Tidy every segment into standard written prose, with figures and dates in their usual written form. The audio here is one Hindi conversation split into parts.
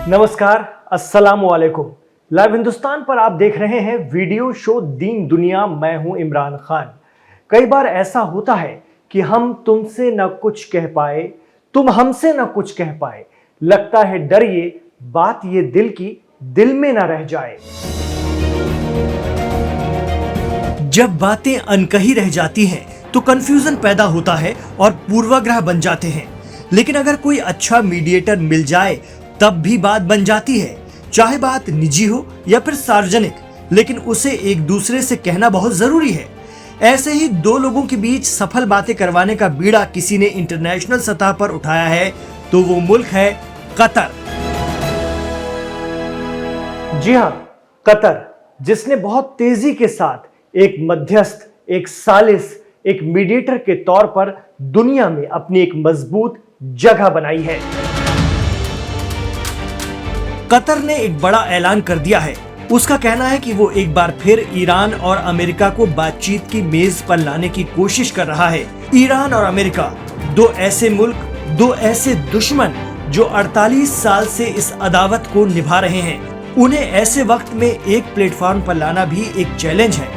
नमस्कार, अस्सलाम वालेकुम। लाइव हिंदुस्तान पर आप देख रहे हैं वीडियो शो दीन दुनिया। मैं हूं इमरान खान। कई बार ऐसा होता है कि हम तुमसे न कुछ कह पाए, तुम हमसे न कुछ कह पाए। लगता है डर ये बात ये दिल की दिल में न रह जाए। जब बातें अनकही रह जाती हैं तो कंफ्यूजन पैदा होता है और पूर्वाग्रह बन जाते हैं। लेकिन अगर कोई अच्छा मीडिएटर मिल जाए तब भी बात बन जाती है, चाहे बात निजी हो या फिर सार्वजनिक, लेकिन उसे एक दूसरे से कहना बहुत जरूरी है। ऐसे ही दो लोगों के बीच सफल बातें करवाने का बीड़ा किसी ने इंटरनेशनल सतह पर उठाया है, तो वो मुल्क है कतर। जी हां, कतर, जिसने बहुत तेजी के साथ एक मध्यस्थ, एक सालिस, एक मीडिएटर के तौर पर दुनिया में अपनी एक मजबूत जगह बनाई है। कतर ने एक बड़ा ऐलान कर दिया है। उसका कहना है कि वो एक बार फिर ईरान और अमेरिका को बातचीत की मेज पर लाने की कोशिश कर रहा है। ईरान और अमेरिका, दो ऐसे मुल्क, दो ऐसे दुश्मन जो 48 साल से इस अदावत को निभा रहे हैं, उन्हें ऐसे वक्त में एक प्लेटफॉर्म पर लाना भी एक चैलेंज है,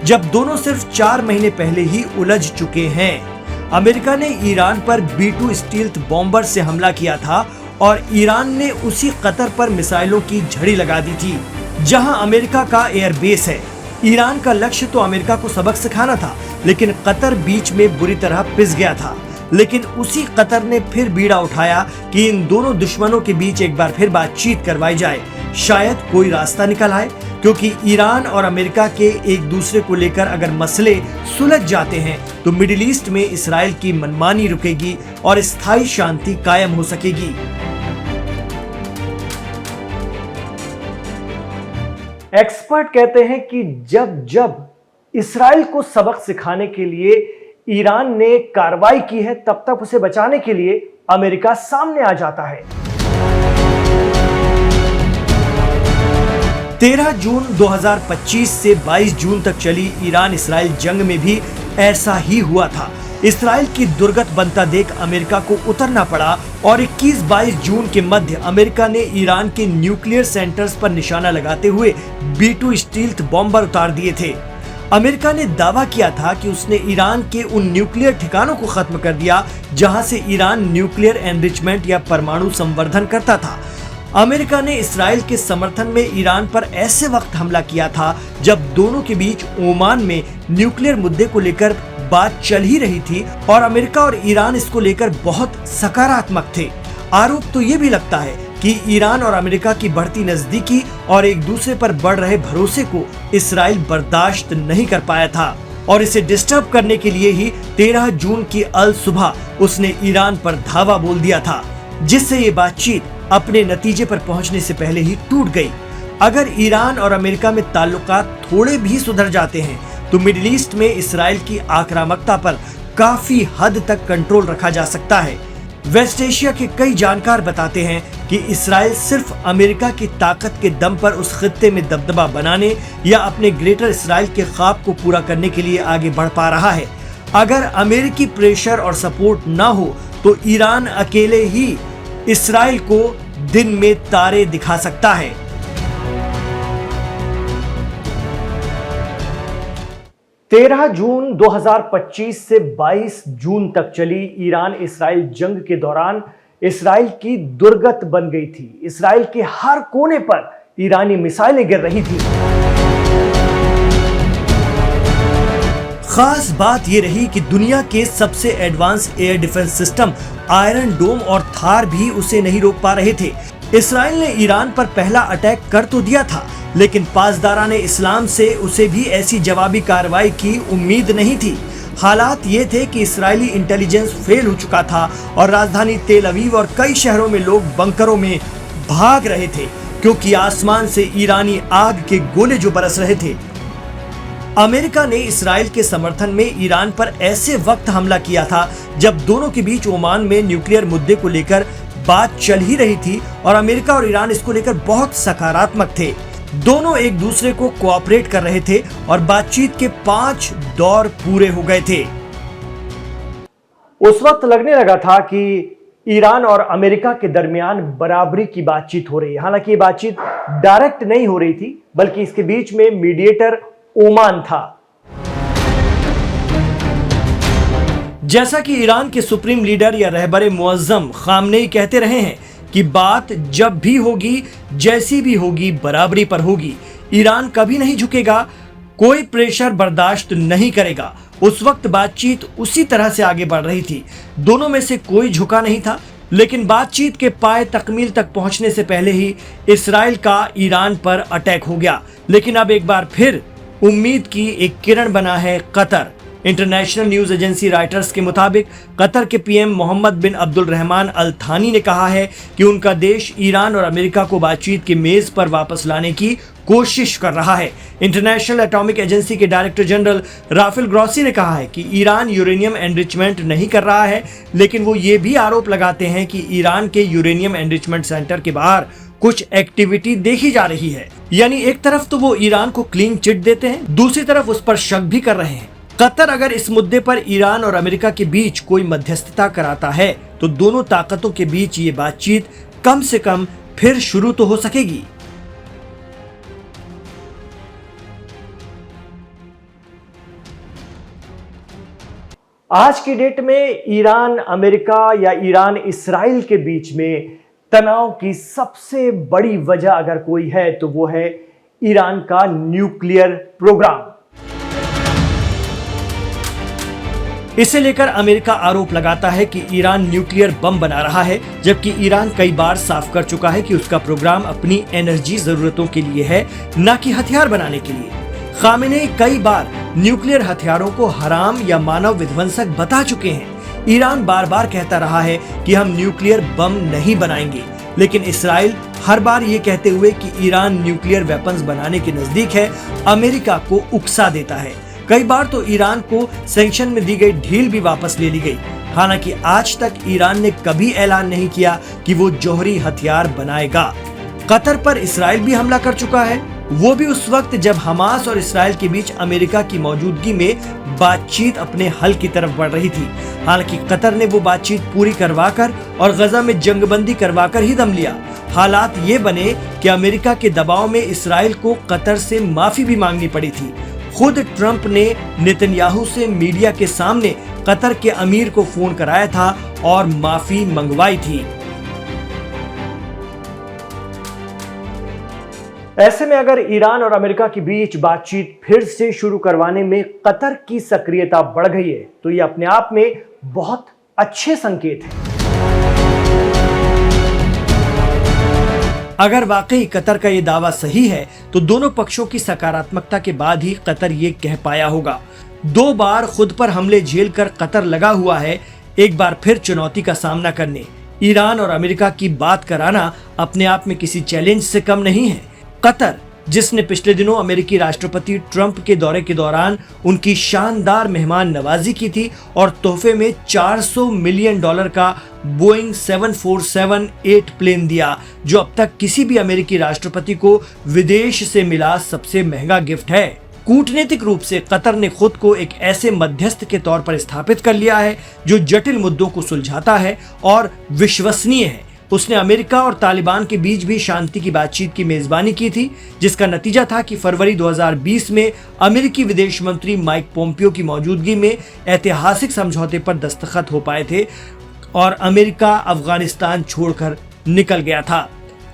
जब दोनों सिर्फ 4 महीने पहले ही उलझ चुके हैं। अमेरिका ने ईरान पर B-2 स्टील्थ बॉम्बर से हमला किया था और ईरान ने उसी कतर पर मिसाइलों की झड़ी लगा दी थी, जहां अमेरिका का एयरबेस है। ईरान का लक्ष्य तो अमेरिका को सबक सिखाना था, लेकिन कतर बीच में बुरी तरह पिस गया था। लेकिन उसी कतर ने फिर बीड़ा उठाया कि इन दोनों दुश्मनों के बीच एक बार फिर बातचीत करवाई जाए, शायद कोई रास्ता निकल आए। क्योंकि ईरान और अमेरिका के एक दूसरे को लेकर अगर मसले सुलझ जाते हैं तो मिडिल ईस्ट में इसराइल की मनमानी रुकेगी और स्थायी शांति कायम हो सकेगी। एक्सपर्ट कहते हैं कि जब जब इसराइल को सबक सिखाने के लिए ईरान ने कार्रवाई की है, तब तक उसे बचाने के लिए अमेरिका सामने आ जाता है। 13 जून 2025 से 22 जून तक चली ईरान इसराइल जंग में भी ऐसा ही हुआ था। इसराइल की दुर्गत बनता देख अमेरिका को उतरना पड़ा और 21-22 जून के मध्य अमेरिका ने ईरान के न्यूक्लियर सेंटर्स पर निशाना लगाते हुए B-2 स्टील्थ बॉम्बर उतार दिए थे। अमेरिका ने दावा किया था कि उसने ईरान के उन न्यूक्लियर ठिकानों को खत्म कर दिया जहां से ईरान न्यूक्लियर एनरिचमेंट या परमाणु संवर्धन करता था। अमेरिका ने इसराइल के समर्थन में ईरान पर ऐसे वक्त हमला किया था जब दोनों के बीच ओमान में न्यूक्लियर मुद्दे को लेकर बात चल ही रही थी और अमेरिका और ईरान इसको लेकर बहुत सकारात्मक थे। आरोप तो ये भी लगता है कि ईरान और अमेरिका की बढ़ती नजदीकी और एक दूसरे पर बढ़ रहे भरोसे को इसराइल बर्दाश्त नहीं कर पाया था और इसे डिस्टर्ब करने के लिए ही 13 जून की अल सुबह उसने ईरान पर धावा बोल दिया था, जिससे ये बातचीत अपने नतीजे पर पहुंचने से पहले ही टूट गई। अगर ईरान और अमेरिका में ताल्लुकात थोड़े भी सुधर जाते हैं तो मिडिल ईस्ट में इसराइल की आक्रामकता पर काफी हद तक कंट्रोल रखा जा सकता है। वेस्ट एशिया के कई जानकार बताते हैं कि इसराइल सिर्फ अमेरिका की ताकत के दम पर उस खित्ते में दबदबा बनाने या अपने ग्रेटर इसराइल के ख्वाब को पूरा करने के लिए आगे बढ़ पा रहा है। अगर अमेरिकी प्रेशर और सपोर्ट न हो तो ईरान अकेले ही इसराइल को दिन में तारे दिखा सकता है। तेरह जून 2025 से 22 जून तक चली ईरान इसराइल जंग के दौरान इसराइल की दुर्गत बन गई थी। इसराइल के हर कोने पर ईरानी मिसाइलें गिर रही थी। खास बात यह रही कि दुनिया के सबसे advance air defence system Iron Dome और थार भी उसे नहीं रोक पा रहे थे। इसराइल ने ईरान पर पहला अटैक कर तो दिया था, लेकिन पासदारान इस्लाम से उसे भी ऐसी जवाबी कार्रवाई की उम्मीद नहीं थी। हालात ये थे कि इस्राएली इंटेलिजेंस फेल हो चुका था और राजधानी तेल अवीव और कई शहरों में लोग बंकरों में भाग रहे थे, क्योंकि आसमान से ईरानी आग के गोले जो बरस रहे थे। अमेरिका ने इसराइल के समर्थन में ईरान पर ऐसे वक्त हमला किया था जब दोनों के बीच ओमान में न्यूक्लियर मुद्दे को लेकर बात चल ही रही थी और अमेरिका और ईरान इसको लेकर बहुत सकारात्मक थे। दोनों एक दूसरे को कोऑपरेट कर रहे थे और बातचीत के 5 दौर पूरे हो गए थे। उस वक्त लगने लगा था कि ईरान और अमेरिका के दरमियान बराबरी की बातचीत हो रही है। हालांकि ये बातचीत डायरेक्ट नहीं हो रही थी, बल्कि इसके बीच में मीडिएटर ओमान था। जैसा कि ईरान के सुप्रीम लीडर या रहबरे मुअज्जम खामनेई कहते रहे हैं कि बात जब भी होगी, जैसी भी होगी, बराबरी पर होगी। ईरान कभी नहीं झुकेगा, कोई प्रेशर बर्दाश्त नहीं करेगा। उस वक्त बातचीत उसी तरह से आगे बढ़ रही थी, दोनों में से कोई झुका नहीं था। लेकिन बातचीत के पाए तकमील तक पहुंचने से पहले ही इसराइल का ईरान पर अटैक हो गया। लेकिन अब एक बार फिर उम्मीद की एक किरण बना है Qatar. International news agency Reuters के मुताबिक कतर के पीएम मोहम्मद बिन अब्दुल रहमान अल थानी ने कहा है कि उनका देश ईरान और अमेरिका को बातचीत के मेज पर वापस लाने की कोशिश कर रहा है। इंटरनेशनल एटॉमिक एजेंसी के डायरेक्टर जनरल राफेल ग्रॉसी ने कहा है कि ईरान यूरेनियम एनरिचमेंट नहीं कर रहा है, लेकिन वो ये भी आरोप लगाते हैं कि ईरान के यूरेनियम एनरिचमेंट सेंटर के बाहर कुछ एक्टिविटी देखी जा रही है। यानी एक तरफ तो वो ईरान को क्लीन चिट देते हैं, दूसरी तरफ उस पर शक भी कर रहे हैं। कतर अगर इस मुद्दे पर ईरान और अमेरिका के बीच कोई मध्यस्थता कराता है तो दोनों ताकतों के बीच ये बातचीत कम से कम फिर शुरू तो हो सकेगी। आज की डेट में ईरान अमेरिका या ईरान इसराइल के बीच में तनाव की सबसे बड़ी वजह अगर कोई है तो वो है ईरान का न्यूक्लियर प्रोग्राम। इसे लेकर अमेरिका आरोप लगाता है कि ईरान न्यूक्लियर बम बना रहा है, जबकि ईरान कई बार साफ कर चुका है कि उसका प्रोग्राम अपनी एनर्जी जरूरतों के लिए है, न कि हथियार बनाने के लिए। खामेनेई कई बार न्यूक्लियर हथियारों को हराम या मानव विध्वंसक बता चुके हैं। ईरान बार बार कहता रहा है कि हम न्यूक्लियर बम नहीं बनाएंगे, लेकिन इसराइल हर बार ये कहते हुए कि ईरान न्यूक्लियर वेपन्स बनाने के नजदीक है, अमेरिका को उकसा देता है। कई बार तो ईरान को सैंक्शन में दी गई ढील भी वापस ले ली गई। हालांकि आज तक ईरान ने कभी ऐलान नहीं किया कि वो जौहरी हथियार बनाएगा। कतर पर इसराइल भी हमला कर चुका है, वो भी उस वक्त जब हमास और इसराइल के बीच अमेरिका की मौजूदगी में बातचीत अपने हल की तरफ बढ़ रही थी। हालांकि कतर ने वो बातचीत पूरी करवाकर और गजा में जंगबंदी करवाकर ही दम लिया। हालात ये बने कि अमेरिका के दबाव में इसराइल को कतर से माफी भी मांगनी पड़ी थी। खुद ट्रंप ने नेतन्याहू से मीडिया के सामने कतर के अमीर को फोन कराया था और माफी मंगवाई थी। ऐसे में अगर ईरान और अमेरिका के बीच बातचीत फिर से शुरू करवाने में कतर की सक्रियता बढ़ गई है तो ये अपने आप में बहुत अच्छे संकेत हैं। अगर वाकई कतर का ये दावा सही है तो दोनों पक्षों की सकारात्मकता के बाद ही कतर ये कह पाया होगा। 2 बार खुद पर हमले झेल कर कतर लगा हुआ है एक बार फिर चुनौती का सामना करने। ईरान और अमेरिका की बात कराना अपने आप में किसी चैलेंज से कम नहीं है। कतर, जिसने पिछले दिनों अमेरिकी राष्ट्रपति ट्रंप के दौरे के दौरान उनकी शानदार मेहमान नवाजी की थी और तोहफे में $400 मिलियन का बोइंग 747-8 प्लेन दिया, जो अब तक किसी भी अमेरिकी राष्ट्रपति को विदेश से मिला सबसे महंगा गिफ्ट है। कूटनीतिक रूप से कतर ने खुद को एक ऐसे मध्यस्थ के तौर पर स्थापित कर लिया है जो जटिल मुद्दों को सुलझाता है और विश्वसनीय है। उसने अमेरिका और तालिबान के बीच भी शांति की बातचीत की मेजबानी की थी, जिसका नतीजा था कि फरवरी 2020 में अमेरिकी विदेश मंत्री माइक पोम्पियो की मौजूदगी में ऐतिहासिक समझौते पर दस्तखत हो पाए थे और अमेरिका अफगानिस्तान छोड़कर निकल गया था।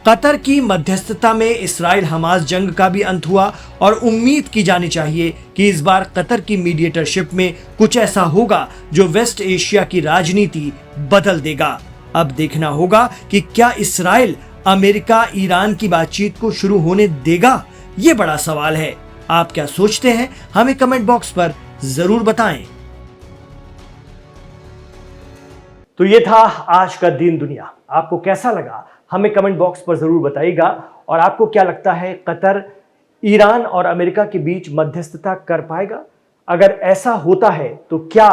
कतर की मध्यस्थता में इसराइल हमास जंग का भी अंत हुआ और उम्मीद की जानी चाहिए कि इस बार कतर की मीडिएटरशिप में कुछ ऐसा होगा जो वेस्ट एशिया की राजनीति बदल देगा। अब देखना होगा कि क्या इसराइल अमेरिका ईरान की बातचीत को शुरू होने देगा, ये बड़ा सवाल है। आप क्या सोचते हैं, हमें कमेंट बॉक्स पर जरूर बताएं। तो ये था आज का दिन दुनिया। आपको कैसा लगा हमें कमेंट बॉक्स पर जरूर बताइएगा। और आपको क्या लगता है, कतर ईरान और अमेरिका के बीच मध्यस्थता कर पाएगा? अगर ऐसा होता है तो क्या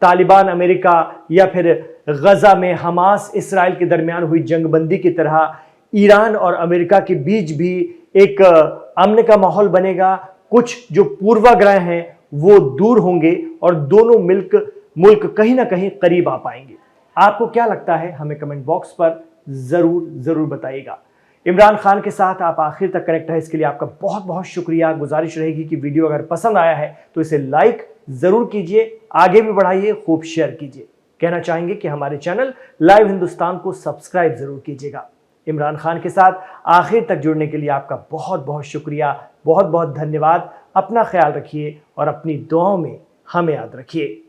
तालिबान अमेरिका या फिर गजा में हमास इसराइल के दरमियान हुई जंगबंदी की तरह ईरान और अमेरिका के बीच भी एक अमन का माहौल बनेगा? कुछ जो पूर्वाग्रह हैं वो दूर होंगे और दोनों मुल्क कहीं ना कहीं करीब आ पाएंगे। आपको क्या लगता है हमें कमेंट बॉक्स पर जरूर बताइएगा। इमरान खान के साथ आप आखिर तक कनेक्ट है, इसके लिए आपका बहुत बहुत शुक्रिया। गुजारिश रहेगी कि वीडियो अगर पसंद आया है तो इसे लाइक जरूर कीजिए, आगे भी बढ़ाइए, खूब शेयर कीजिए। कहना चाहेंगे कि हमारे चैनल लाइव हिंदुस्तान को सब्सक्राइब जरूर कीजिएगा। इमरान खान के साथ आखिर तक जुड़ने के लिए आपका बहुत बहुत शुक्रिया, बहुत बहुत धन्यवाद। अपना ख्याल रखिए और अपनी दुआओं में हमें याद रखिए।